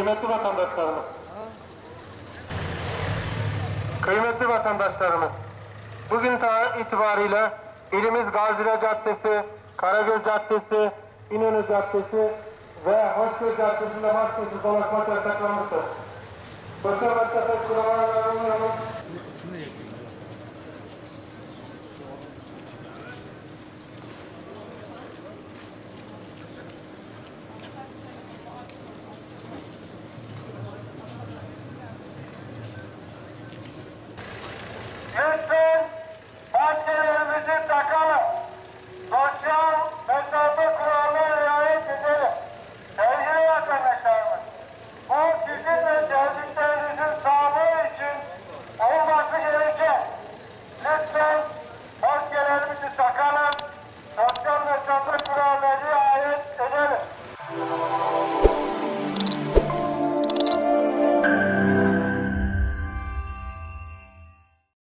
Kıymetli vatandaşlarımız, kıymetli vatandaşlarımız, bugün itibariyle ilimiz Gaziler Caddesi, Karagöl Caddesi, İnönü Caddesi ve Hoşgöl Caddesi'nde maskesiz dolaşmak yasaklanmıştır. Sosyal mesafe kurallarına uymanın